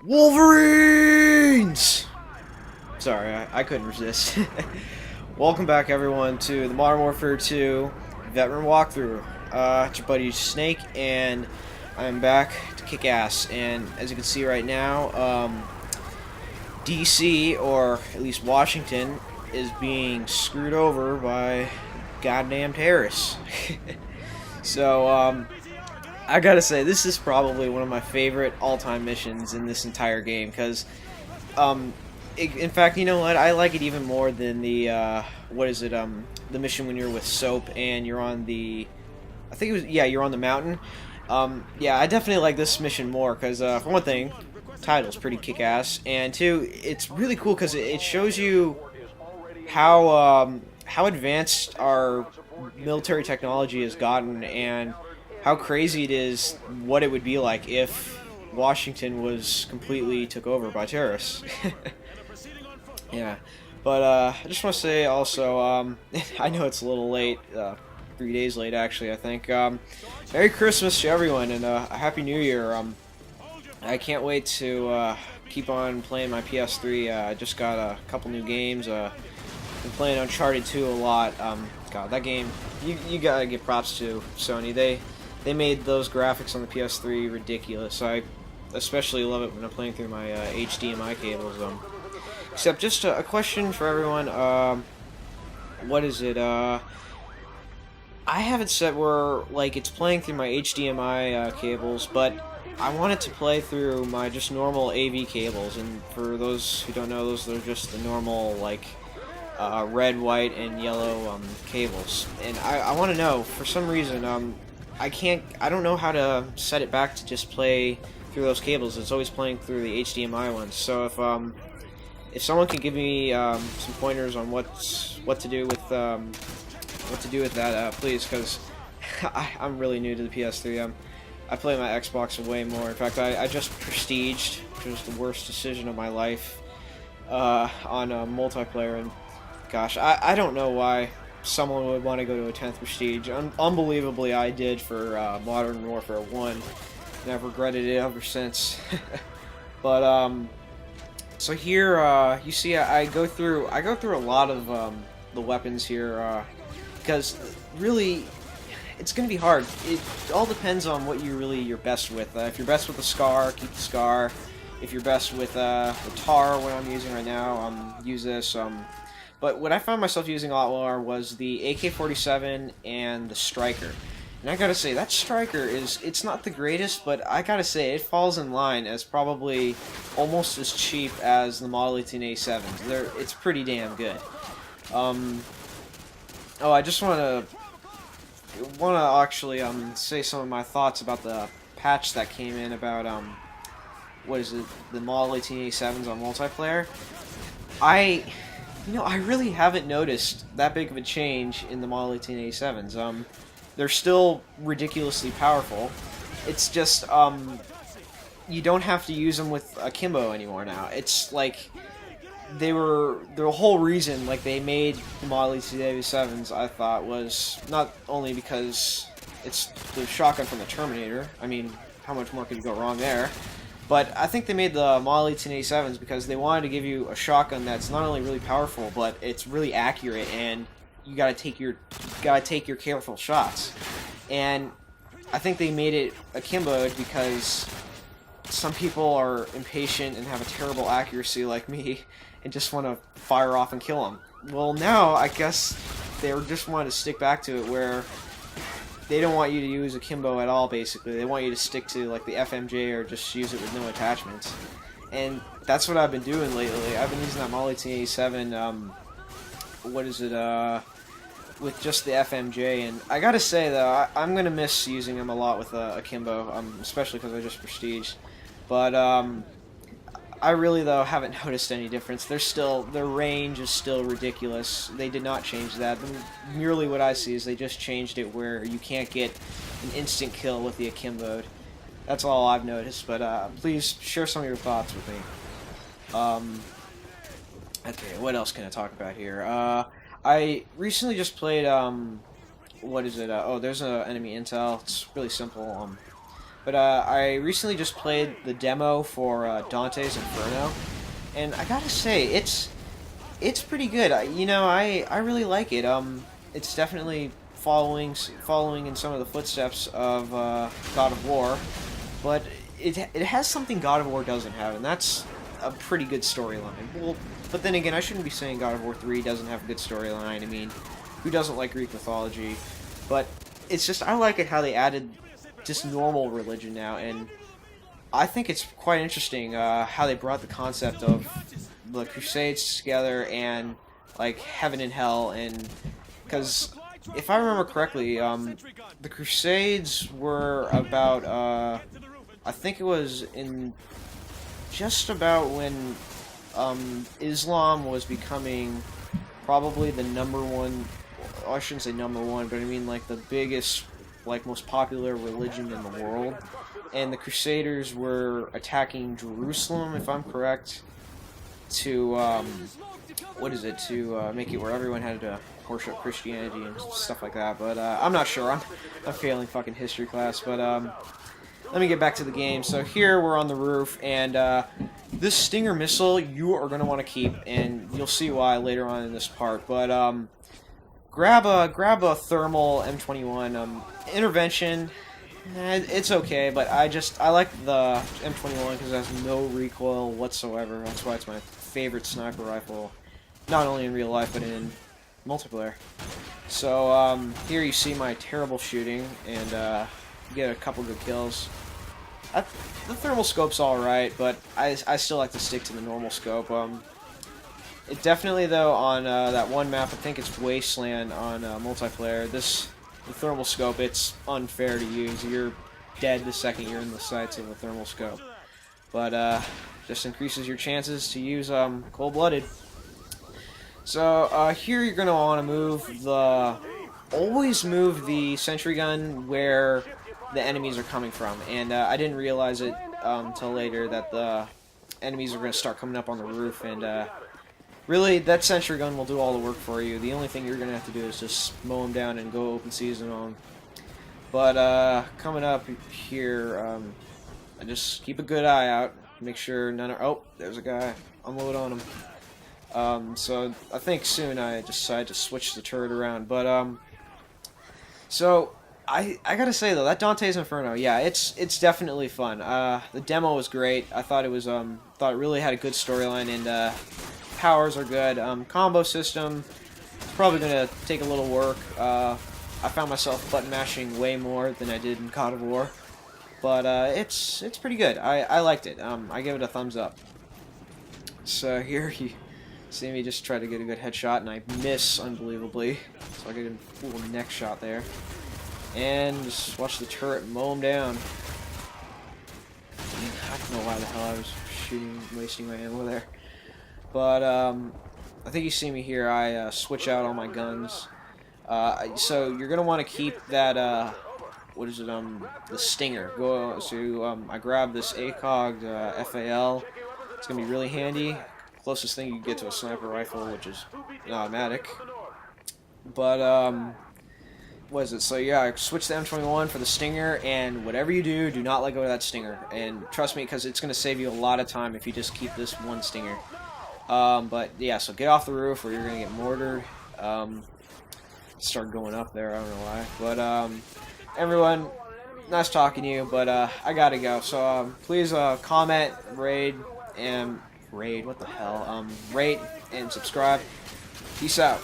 Wolverines! Sorry, I couldn't resist. Welcome back, everyone, to the Modern Warfare 2 Veteran Walkthrough. It's your buddy Snake, and I'm back to kick ass. And as you can see right now, DC, or at least Washington, is being screwed over by goddamn terrorists. So, I gotta say, this is probably one of my favorite all-time missions in this entire game, because, in fact, you know what, I like it even more than the, the mission when you're with Soap and you're on the, I think it was, yeah, you're on the mountain. Yeah, I definitely like this mission more, because, for one thing, title's pretty kick-ass, and two, it's really cool because it shows you how advanced our military technology has gotten, and how crazy it is what it would be like if Washington was completely took over by terrorists. Yeah, but I just want to say also, I know it's a little late, 3 days late actually, I think. Merry Christmas to everyone, and a Happy New Year. I can't wait to keep on playing my PS3. I just got a couple new games. Been playing Uncharted 2 a lot. God, that game, you gotta give props to Sony. They made those graphics on the PS3 ridiculous. I especially love it when I'm playing through my HDMI cables. Except just a question for everyone. What is it? I have it set where like it's playing through my HDMI cables, but I want it to play through my just normal AV cables. And for those who don't know, those are just the normal like red, white, and yellow cables. And I want to know, for some reason, I don't know how to set it back to just play through those cables. It's always playing through the HDMI ones. So if someone can give me some pointers on what to do with that, please, because I'm really new to the PS3. I play my Xbox way more. In fact, I just prestiged, which was the worst decision of my life, on multiplayer. And gosh, I don't know why someone would want to go to a 10th Prestige. Unbelievably, I did for Modern Warfare 1, and I've regretted it ever since. But so here you see I go through a lot of the weapons here, because really it's gonna be hard. It all depends on what you're best with. If you're best with the Scar, keep the Scar. If you're best with the Tar, what I'm using right now, use this. But what I found myself using a lot more was the AK-47 and the Striker. And I gotta say, that Striker it's not the greatest, but I gotta say, it falls in line as probably almost as cheap as the Model 18A7s. It's pretty damn good. Oh, I just wanna actually say some of my thoughts about the patch that came in about what is it, the Model 18A7s on multiplayer. I really haven't noticed that big of a change in the Model 18A7s. They're still ridiculously powerful. It's just, you don't have to use them with akimbo anymore now. It's like, the whole reason, like, they made the Model 18A7s, I thought, was not only because it's the shotgun from the Terminator. I mean, how much more could you go wrong there? But I think they made the Model 18A7s because they wanted to give you a shotgun that's not only really powerful, but it's really accurate, and you gotta take your careful shots. And I think they made it akimboed because some people are impatient and have a terrible accuracy like me, and just want to fire off and kill them. Well, now I guess they just want to stick back to it where they don't want you to use akimbo at all, basically. They want you to stick to like the FMJ or just use it with no attachments. And that's what I've been doing lately. I've been using that Model 18A7, with just the FMJ, and I gotta say though, I'm gonna miss using them a lot with akimbo, especially because I just prestiged. But I really though haven't noticed any difference. Their range is still ridiculous. They did not change that. Merely what I see is they just changed it where you can't get an instant kill with the akimboed. That's all I've noticed. But please share some of your thoughts with me. Okay, what else can I talk about here? I recently just played, oh, there's an enemy intel. It's really simple. But I recently just played the demo for Dante's Inferno, and I gotta say, it's pretty good. I really like it. It's definitely following in some of the footsteps of God of War, but it has something God of War doesn't have, and that's a pretty good storyline. Well, but then again, I shouldn't be saying God of War 3 doesn't have a good storyline. I mean, who doesn't like Greek mythology? But it's just I like it how they added just normal religion now, and I think it's quite interesting how they brought the concept of the Crusades together and like heaven and hell, and because if I remember correctly, the Crusades were about I think it was in just about when Islam was becoming probably the number one. Well, I shouldn't say number one, but I mean like the biggest, like most popular religion in the world. And the Crusaders were attacking Jerusalem, if I'm correct, to what is it? To make it where everyone had to worship Christianity and stuff like that. But I'm not sure. I'm failing fucking history class. But let me get back to the game. So here we're on the roof, and this Stinger missile you are going to want to keep, and you'll see why later on in this part. But grab a thermal M21 intervention. It's okay, but I like the M21 because it has no recoil whatsoever. That's why it's my favorite sniper rifle, not only in real life but in multiplayer. So here you see my terrible shooting, and get a couple good kills. The thermal scope's alright, but I still like to stick to the normal scope. It definitely, though, on that one map, I think it's Wasteland on multiplayer, the thermal scope, it's unfair to use. You're dead the second you're in the sights of a thermal scope. But just increases your chances to use cold-blooded. So here you're going to want to always move the sentry gun where the enemies are coming from. And I didn't realize it until later that the enemies are going to start coming up on the roof, and really, that sentry gun will do all the work for you. The only thing you're going to have to do is just mow them down and go open season on them. But coming up here, I just keep a good eye out. Make sure none are... Oh, there's a guy. Unload on him. So I think soon I decide to switch the turret around. But so I gotta say though, that Dante's Inferno, yeah, it's definitely fun. The demo was great. I thought it was thought it really had a good storyline, and powers are good. Combo system, it's probably gonna take a little work. I found myself button mashing way more than I did in God of War, but it's pretty good. I liked it. I give it a thumbs up. So here you see me just try to get a good headshot, and I miss unbelievably. So I get a cool neck shot there, and just watch the turret mow him down. I don't know why the hell I was wasting my ammo there. But I think you see me here. I switch out all my guns. So you're gonna want to keep that. What is it? The Stinger. I grab this ACOG FAL. It's gonna be really handy. Closest thing you can get to a sniper rifle, which is an automatic. But what is it? So yeah, I switch the M21 for the Stinger, and whatever you do, do not let go of that Stinger. And trust me, because it's gonna save you a lot of time if you just keep this one Stinger. But yeah, so get off the roof or you're gonna get mortared. Start going up there, I don't know why. But everyone, nice talking to you, but I gotta go. So please comment, rate, what the hell? Rate and subscribe. Peace out.